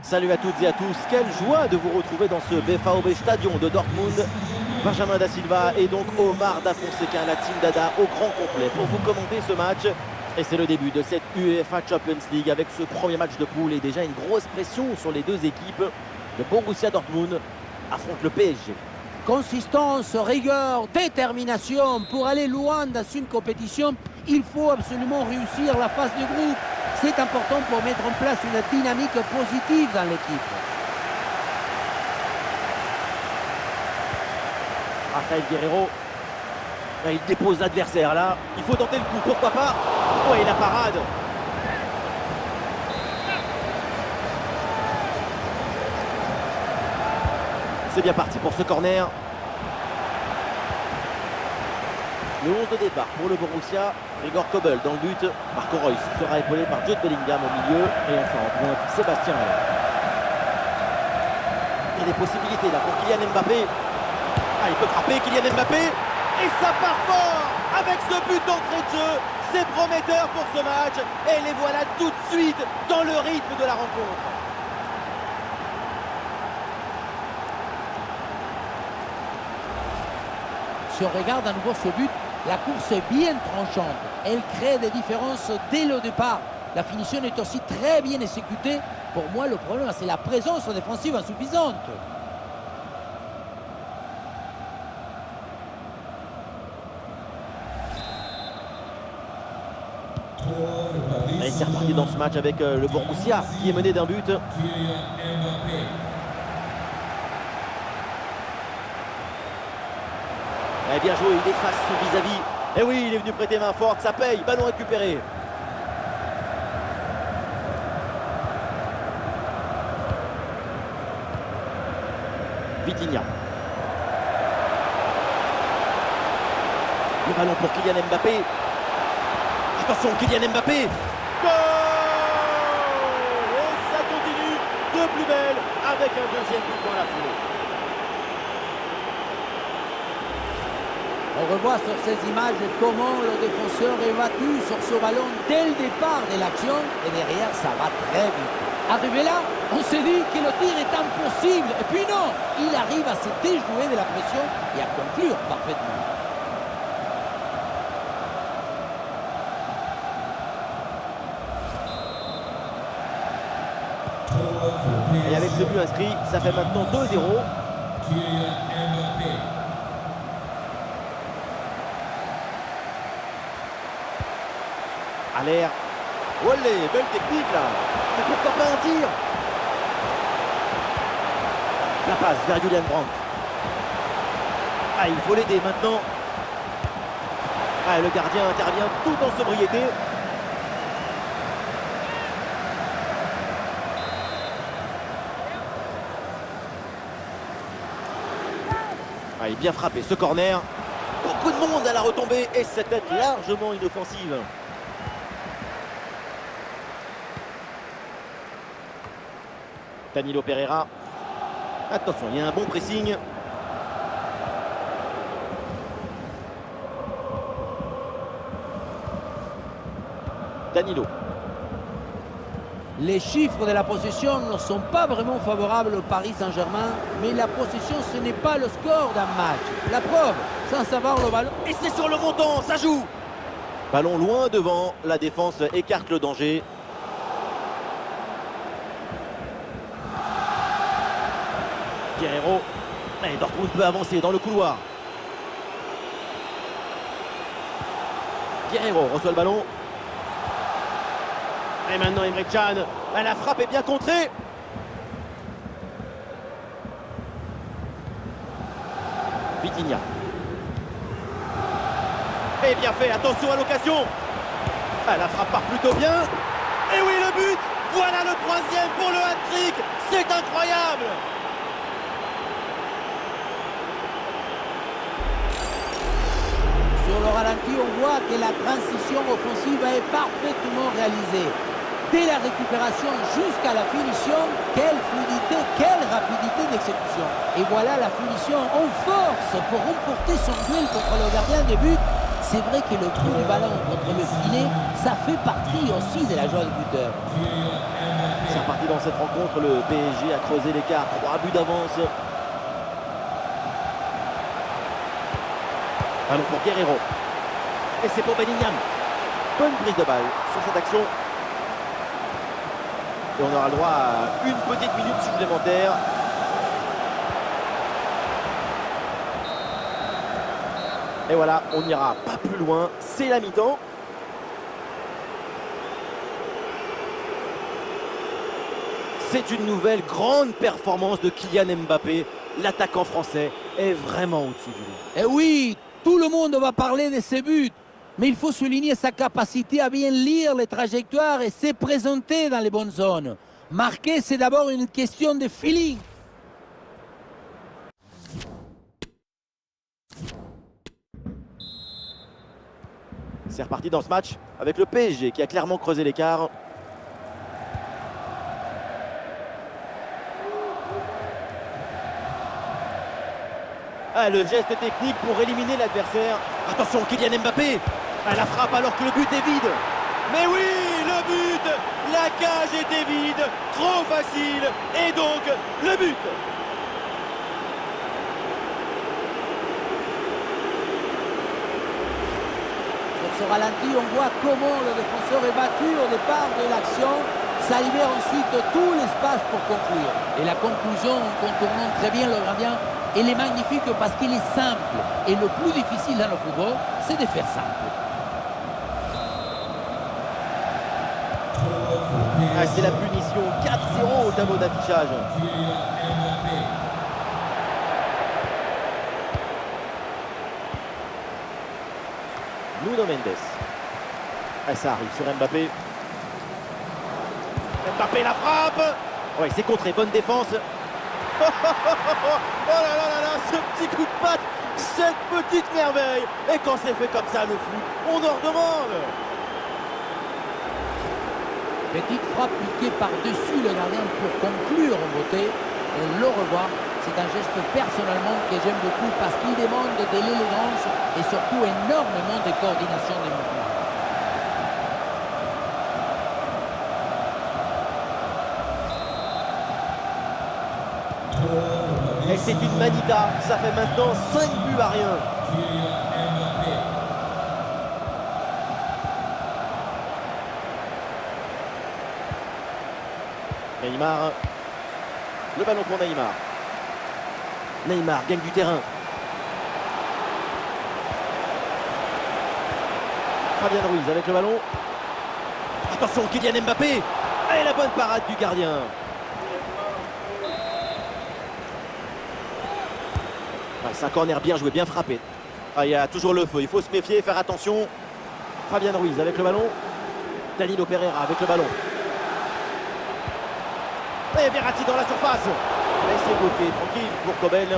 Salut à toutes et à tous, quelle joie de vous retrouver dans ce BVB Stadion de Dortmund. Benjamin Da Silva et donc Omar Da Fonseca, la team Dada au grand complet pour vous commenter ce match. Et c'est le début de cette UEFA Champions League avec ce premier match de poule et déjà une grosse pression sur les deux équipes. Le Borussia Dortmund affronte le PSG. Consistance, rigueur, détermination. Pour aller loin dans une compétition, il faut absolument réussir la phase de groupe. C'est important pour mettre en place une dynamique positive dans l'équipe. Rafael Guerreiro, il dépose l'adversaire là. Il faut tenter le coup, pourquoi pas. Ouais, la parade. C'est bien parti pour ce corner. Le 11 de départ pour le Borussia, Gregor Kobel dans le but. Marco Reus sera épaulé par Jude Bellingham au milieu. Et enfin en pointe, Sébastien Haller. Il y a des possibilités là pour Kylian Mbappé. Il peut frapper Kylian Mbappé. Et ça part fort avec ce but d'entrée de jeu. C'est prometteur pour ce match. Et les voilà tout de suite dans le rythme de la rencontre. Si on regarde à nouveau ce but, la course est bien tranchante. Elle crée des différences dès le départ. La finition est aussi très bien exécutée. Pour moi, le problème, c'est la présence défensive insuffisante. Et c'est reparti dans ce match avec le Borussia qui est mené d'un but. Bien joué, il efface son vis-à-vis. Et oui, il est venu prêter main forte, ça paye, ballon récupéré. Vitinha. Le ballon pour Kylian Mbappé. Attention, Kylian Mbappé. Goal! Et ça continue de plus belle avec un deuxième but dans la foulée. On revoit sur ces images comment le défenseur est battu sur ce ballon dès le départ de l'action et derrière ça va très vite. Arrivé là, on s'est dit que le tir est impossible et puis non, il arrive à se déjouer de la pression et à conclure parfaitement. Et avec ce but inscrit, ça fait maintenant 2-0. Haller. Olé, belle technique là. Mais pourquoi pas un tir? La passe vers Julian Brandt. Il faut l'aider maintenant. Le gardien intervient tout en sobriété. Il est bien frappé ce corner. Beaucoup de monde à la retombée et cette tête largement inoffensive. Danilo Pereira. Attention, il y a un bon pressing. Danilo. Les chiffres de la possession ne sont pas vraiment favorables au Paris Saint-Germain, mais la possession, ce n'est pas le score d'un match. La preuve, sans savoir le ballon. Et c'est sur le montant, ça joue. Ballon loin devant, la défense écarte le danger. Guerreiro. Et Dortmund peut avancer dans le couloir. Guerreiro reçoit le ballon. Et maintenant Emre Can. La frappe est bien contrée. Vitinha. Et bien fait, attention à l'occasion. La frappe part plutôt bien. Et oui, le but. Voilà le troisième pour le hat-trick. C'est incroyable. Sur le ralenti, on voit que la transition offensive est parfaitement réalisée. Dès la récupération jusqu'à la finition, quelle fluidité, quelle rapidité d'exécution. Et voilà la finition en force pour remporter son duel contre le gardien de but. C'est vrai que le coup du ballon contre le filet, ça fait partie aussi de la joie du buteur. C'est reparti dans cette rencontre. Le PSG a creusé l'écart. 3 buts d'avance. Ballon pour Guerreiro. Et c'est pour Bellingham. Bonne prise de balle sur cette action. Et on aura le droit à une petite minute supplémentaire. Et voilà, on n'ira pas plus loin. C'est la mi-temps. C'est une nouvelle grande performance de Kylian Mbappé. L'attaquant français est vraiment au-dessus du lot. Et oui, tout le monde va parler de ses buts. Mais il faut souligner sa capacité à bien lire les trajectoires et se présenter dans les bonnes zones. Marquer, c'est d'abord une question de feeling. C'est reparti dans ce match avec le PSG qui a clairement creusé l'écart. Ah, le geste technique pour éliminer l'adversaire. Attention, Kylian Mbappé. Ah, la frappe alors que le but est vide. Mais oui, le but. La cage était vide. Trop facile. Et donc, le but. Sur ce ralenti, on voit comment le défenseur est battu au départ de l'action. Ça libère ensuite tout l'espace pour conclure. Et la conclusion, en contournant très bien le gardien, elle est magnifique parce qu'il est simple. Et le plus difficile dans le football, c'est de faire simple. Ah, c'est la punition. 4-0 au tableau d'affichage. Nuno Mendes. Ah, ça arrive sur Mbappé. Mbappé la frappe. Ouais, c'est contré. Bonne défense. Oh là là là là, ce petit coup de patte, cette petite merveille. Et quand c'est fait comme ça, le foot, on en redemande. Petite frappe piquée par-dessus le gardien pour conclure en beauté. On le revoit. C'est un geste personnellement que j'aime beaucoup parce qu'il demande de l'élégance et surtout énormément de coordination des mouvements. Et c'est une manita, ça fait maintenant 5 buts à rien. Neymar, le ballon pour Neymar. Neymar gagne du terrain. Fabien Ruiz avec le ballon. Attention, Kylian Mbappé. Et la bonne parade du gardien. C'est un corner bien joué, bien frappé. Ah, il y a toujours le feu, il faut se méfier, faire attention. Fabien Ruiz avec le ballon. Danilo Pereira avec le ballon. Et Verratti dans la surface. Et c'est bloqué, tranquille pour Kobel.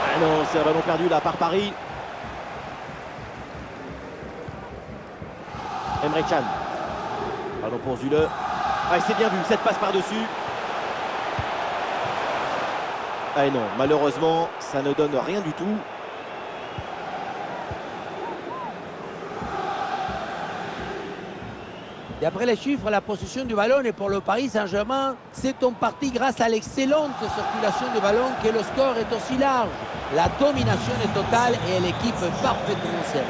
Ah non, c'est un ballon perdu là par Paris. Emre Can. Ballon pour Zule. Ah, c'est bien vu, cette passe par-dessus. Ah non, malheureusement, ça ne donne rien du tout. D'après les chiffres, la possession du ballon est pour le Paris Saint-Germain. C'est en partie grâce à l'excellente circulation du ballon que le score est aussi large. La domination est totale et l'équipe est parfaitement serrée.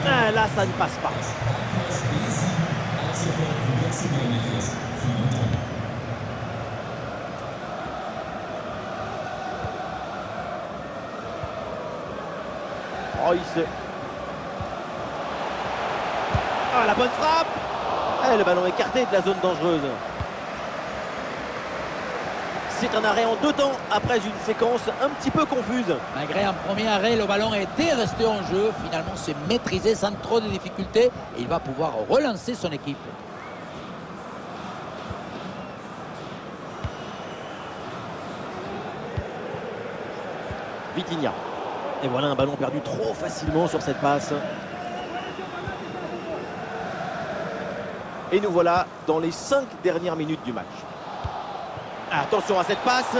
Ah, là, ça ne passe pas. Royce. Ah, la bonne frappe. Ah, le ballon écarté de la zone dangereuse. C'est un arrêt en 2 temps après une séquence un petit peu confuse. Malgré un premier arrêt, le ballon était resté en jeu. Finalement, c'est maîtrisé sans trop de difficultés et il va pouvoir relancer son équipe. Vitinha. Et voilà un ballon perdu trop facilement sur cette passe. Et nous voilà dans les 5 dernières minutes du match. Attention à cette passe.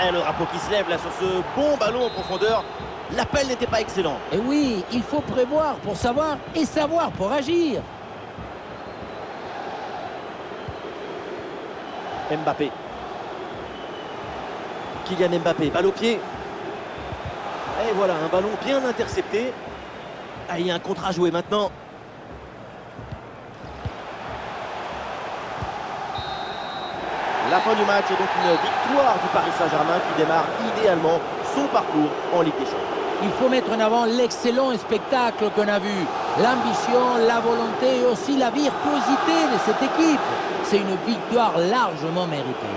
Et le drapeau qui se lève là sur ce bon ballon en profondeur. L'appel n'était pas excellent. Et oui, il faut prévoir pour savoir et savoir pour agir. Mbappé. Kylian Mbappé, balle au pied. Et voilà, un ballon bien intercepté. Ah, il y a un contre à jouer maintenant. La fin du match est donc une victoire du Paris Saint-Germain qui démarre idéalement son parcours en Ligue des Champions. Il faut mettre en avant l'excellent spectacle qu'on a vu. L'ambition, la volonté et aussi la virtuosité de cette équipe. C'est une victoire largement méritée.